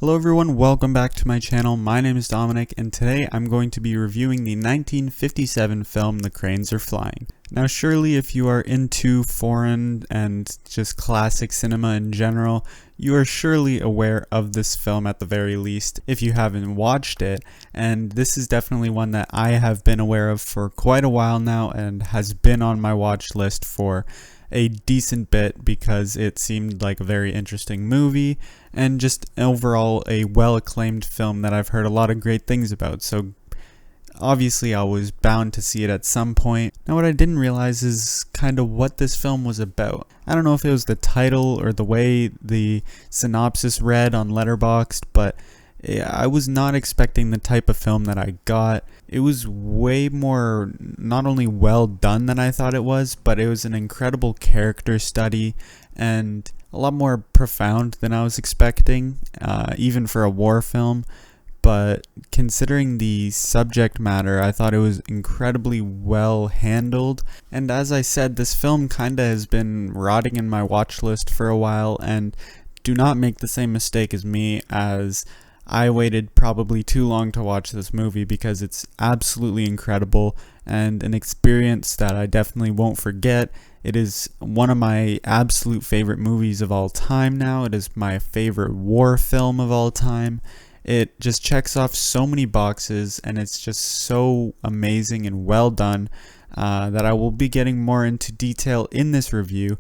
Hello everyone, welcome back to my channel. My name is Dominic and today I'm going to be reviewing the 1957 film The Cranes Are Flying. Now surely if you are into foreign and just classic cinema in general, you are surely aware of this film at the very least if you haven't watched it, and this is definitely one that I have been aware of for quite a while now and has been on my watch list for a decent bit because it seemed like a very interesting movie and just overall a well-acclaimed film that I've heard a lot of great things about, so obviously I was bound to see it at some point. Now what I didn't realize is kind of what this film was about. I don't know if it was the title or the way the synopsis read on letterboxd, but I was not expecting the type of film that I got. It was way more not only well done than I thought it was, but it was an incredible character study and a lot more profound than I was expecting, even for a war film. But considering the subject matter, I thought it was incredibly well handled. And as I said, this film kinda has been rotting in my watch list for a while, and do not make the same mistake as me, as I waited probably too long to watch this movie because it's absolutely incredible and an experience that I definitely won't forget. It is one of my absolute favorite movies of all time now. It is my favorite war film of all time. It just checks off so many boxes and it's just so amazing and well done that I will be getting more into detail in this review.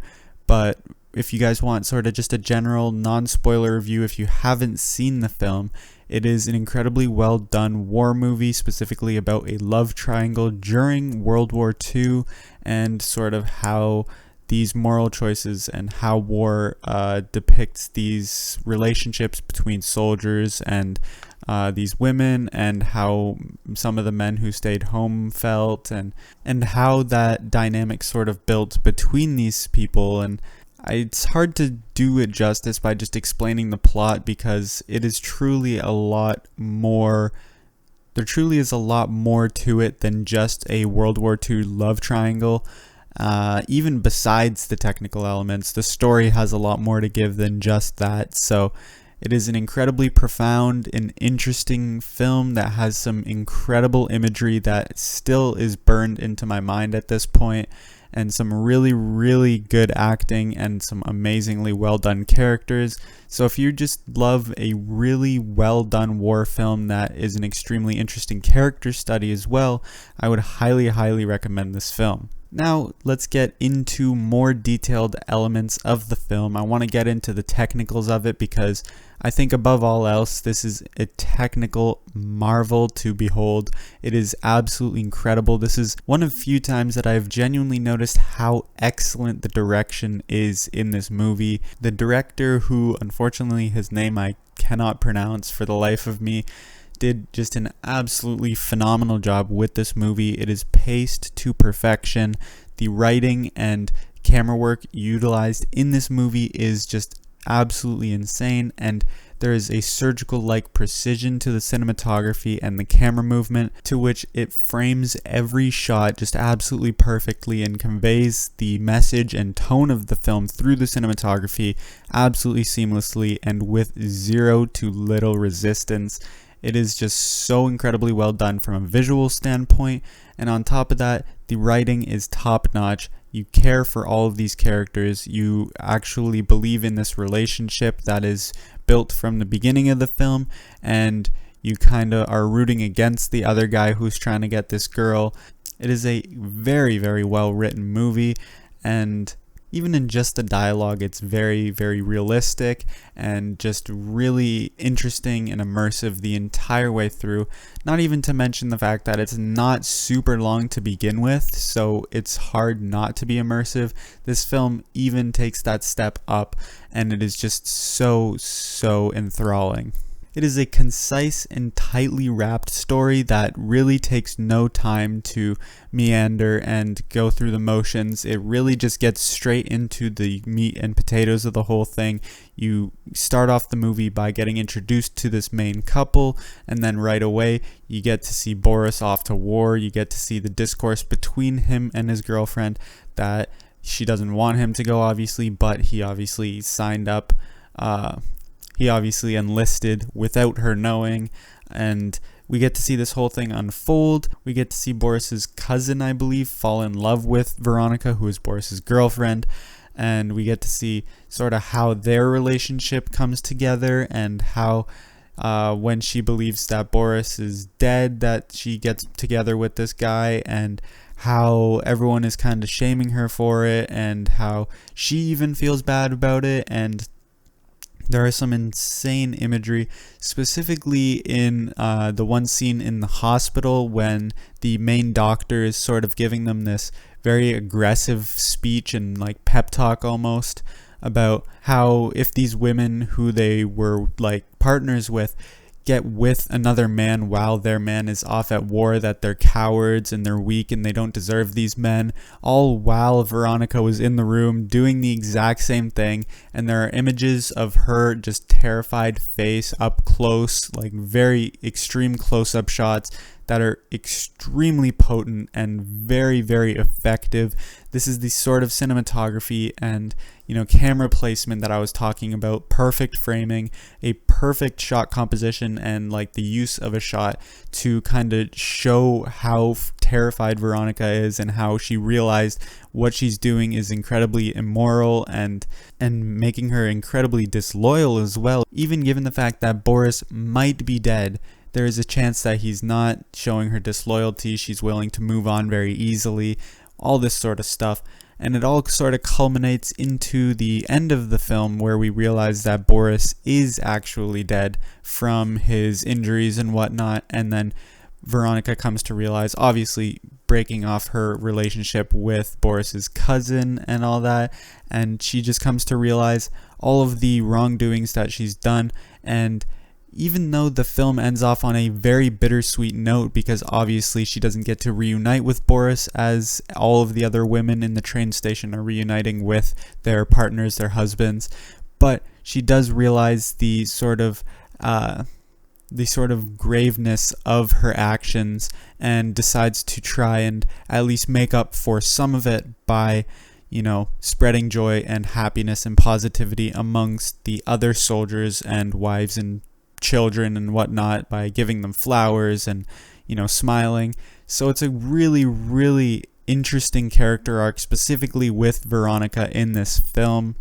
But if you guys want sort of just a general non-spoiler review, if you haven't seen the film, it is an incredibly well done war movie, specifically about a love triangle during World War II and sort of how these moral choices and how war depicts these relationships between soldiers and these women, and how some of the men who stayed home felt, and how that dynamic sort of built between these people. And it's hard to do it justice by just explaining the plot because it is truly a lot more. There truly is a lot more to it than just a World War II love triangle. Even besides the technical elements, the story has a lot more to give than just that. So it is an incredibly profound and interesting film that has some incredible imagery that still is burned into my mind at this point, and some really, really good acting and some amazingly well done characters. So if you just love a really well done war film that is an extremely interesting character study as well, I would highly, highly recommend this film. Now let's get into more detailed elements of the film. I want to get into the technicals of it because I think above all else this is a technical marvel to behold. It is absolutely incredible. This is one of the few times that I've genuinely noticed how excellent the direction is in this movie. The director, who unfortunately his name I cannot pronounce for the life of me, did just an absolutely phenomenal job with this movie. It is paced to perfection. The writing and camera work utilized in this movie is just absolutely insane, and there is a surgical-like precision to the cinematography and the camera movement, to which it frames every shot just absolutely perfectly and conveys the message and tone of the film through the cinematography absolutely seamlessly and with zero to little resistance. It is just so incredibly well done from a visual standpoint, and on top of that, the writing is top-notch. You care for all of these characters. You actually believe in this relationship that is built from the beginning of the film, and you kind of are rooting against the other guy who's trying to get this girl. It is a very, very well written movie, and even in just the dialogue, it's very, very realistic and just really interesting and immersive the entire way through. Not even to mention the fact that it's not super long to begin with, so it's hard not to be immersive. This film even takes that step up, and it is just so, so enthralling. It is a concise and tightly wrapped story that really takes no time to meander and go through the motions. It really just gets straight into the meat and potatoes of the whole thing. You start off the movie by getting introduced to this main couple, and then right away you get to see Boris off to war. You get to see the discourse between him and his girlfriend that she doesn't want him to go, obviously, but he obviously signed up he obviously enlisted without her knowing, and we get to see this whole thing unfold. We get to see Boris's cousin, I believe, fall in love with Veronica, who is Boris's girlfriend, and we get to see sort of how their relationship comes together, and how when she believes that Boris is dead, that she gets together with this guy, and how everyone is kind of shaming her for it, and how she even feels bad about it. And there are some insane imagery, specifically in the one scene in the hospital when the main doctor is sort of giving them this very aggressive speech and like pep talk almost about how if these women who they were like partners with get with another man while their man is off at war, that they're cowards and they're weak and they don't deserve these men, all while Veronica was in the room doing the exact same thing. And there are images of her just terrified face up close, like very extreme close-up shots that are extremely potent and very, very effective. This is the sort of cinematography and, you know, camera placement that I was talking about. Perfect framing, a perfect shot composition, and like the use of a shot to kind of show how terrified Veronica is and how she realized what she's doing is incredibly immoral and making her incredibly disloyal as well. Even given the fact that Boris might be dead, there is a chance that he's not showing her disloyalty. She's willing to move on very easily, all this sort of stuff. And it all sort of culminates into the end of the film where we realize that Boris is actually dead from his injuries and whatnot. And then Veronica comes to realize, obviously breaking off her relationship with Boris's cousin and all that, and she just comes to realize all of the wrongdoings that she's done. And even though the film ends off on a very bittersweet note, because obviously she doesn't get to reunite with Boris as all of the other women in the train station are reuniting with their partners, their husbands, but she does realize the sort of graveness of her actions and decides to try and at least make up for some of it by, you know, spreading joy and happiness and positivity amongst the other soldiers and wives and children and whatnot by giving them flowers and, you know, smiling. So it's a really, really interesting character arc, specifically with Veronica in this film.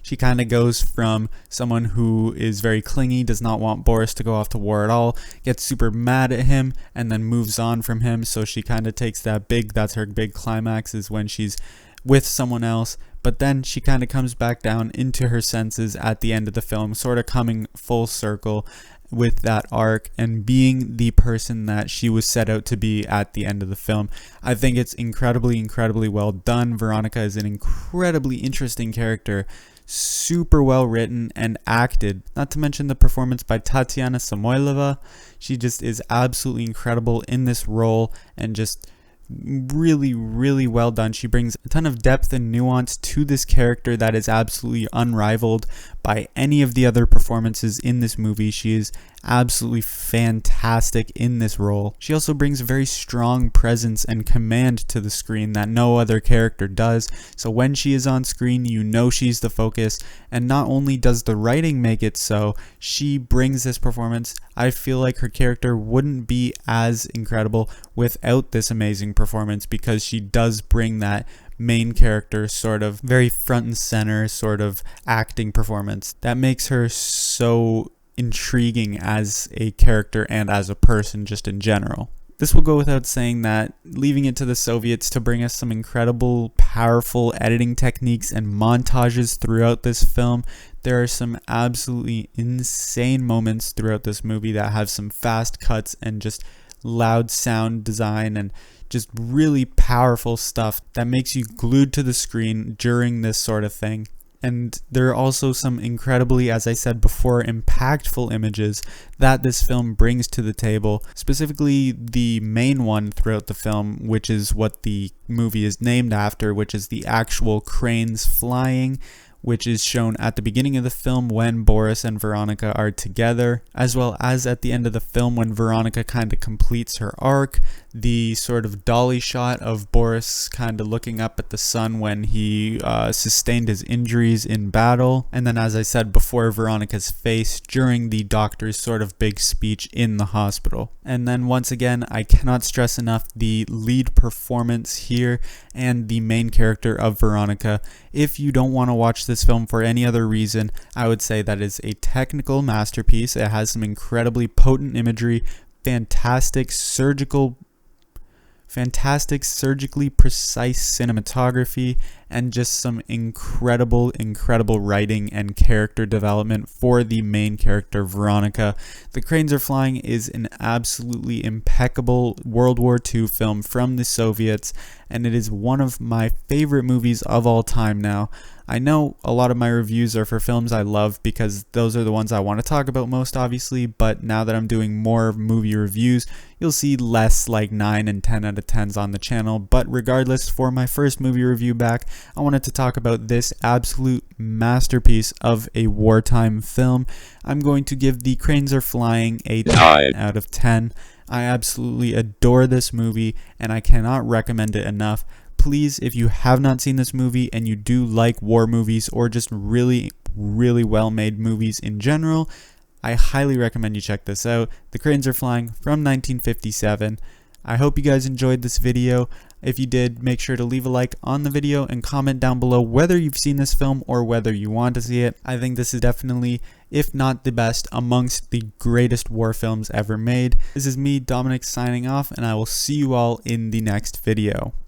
She kind of goes from someone who is very clingy, does not want Boris to go off to war at all, gets super mad at him, and then moves on from him. So she kind of takes that's her big climax, is when she's with someone else. But then she kind of comes back down into her senses at the end of the film, sort of coming full circle with that arc and being the person that she was set out to be at the end of the film. I think it's incredibly, incredibly well done. Veronica is an incredibly interesting character, super well written and acted, not to mention the performance by Tatiana Samoylova. She just is absolutely incredible in this role and just really, really well done. She brings a ton of depth and nuance to this character that is absolutely unrivaled by any of the other performances in this movie. She is absolutely fantastic in this role. She also brings a very strong presence and command to the screen that no other character does. So when she is on screen, you know she's the focus. And not only does the writing make it so, she brings this performance. I feel like her character wouldn't be as incredible without this amazing performance, because she does bring that main character sort of very front and center sort of acting performance that makes her so intriguing as a character and as a person just in general. This will go without saying that leaving it to the Soviets to bring us some incredible, powerful editing techniques and montages throughout this film. There are some absolutely insane moments throughout this movie that have some fast cuts and just loud sound design and just really powerful stuff that makes you glued to the screen during this sort of thing. And there are also some incredibly, as I said before, impactful images that this film brings to the table. Specifically, the main one throughout the film, which is what the movie is named after, which is the actual cranes flying, which is shown at the beginning of the film when Boris and Veronica are together, as well as at the end of the film when Veronica kind of completes her arc. the sort of dolly shot of Boris kind of looking up at the sun when he sustained his injuries in battle, and then, as I said before, Veronica's face during the doctor's sort of big speech in the hospital. And then once again, I cannot stress enough the lead performance here and the main character of Veronica. If you don't want to watch this film for any other reason, I would say that is a technical masterpiece. It has some incredibly potent imagery, fantastic surgically precise cinematography, and just some incredible writing and character development for the main character, Veronica. The Cranes Are Flying is an absolutely impeccable World War II film from the Soviets, and it is one of my favorite movies of all time now. I know a lot of my reviews are for films I love because those are the ones I want to talk about most, obviously, but now that I'm doing more movie reviews, you'll see less like 9 and 10 out of 10s on the channel. But regardless, for my first movie review back, I wanted to talk about this absolute masterpiece of a wartime film. I'm going to give The Cranes Are Flying a 10 out of 10. I absolutely adore this movie, and I cannot recommend it enough. Please, if you have not seen this movie and you do like war movies or just really well-made movies in general, I highly recommend you check this out. The Cranes Are Flying from 1957. I hope you guys enjoyed this video. If you did, make sure to leave a like on the video and comment down below whether you've seen this film or whether you want to see it. I think this is definitely, if not the best, amongst the greatest war films ever made. This is me, Dominic, signing off, and I will see you all in the next video.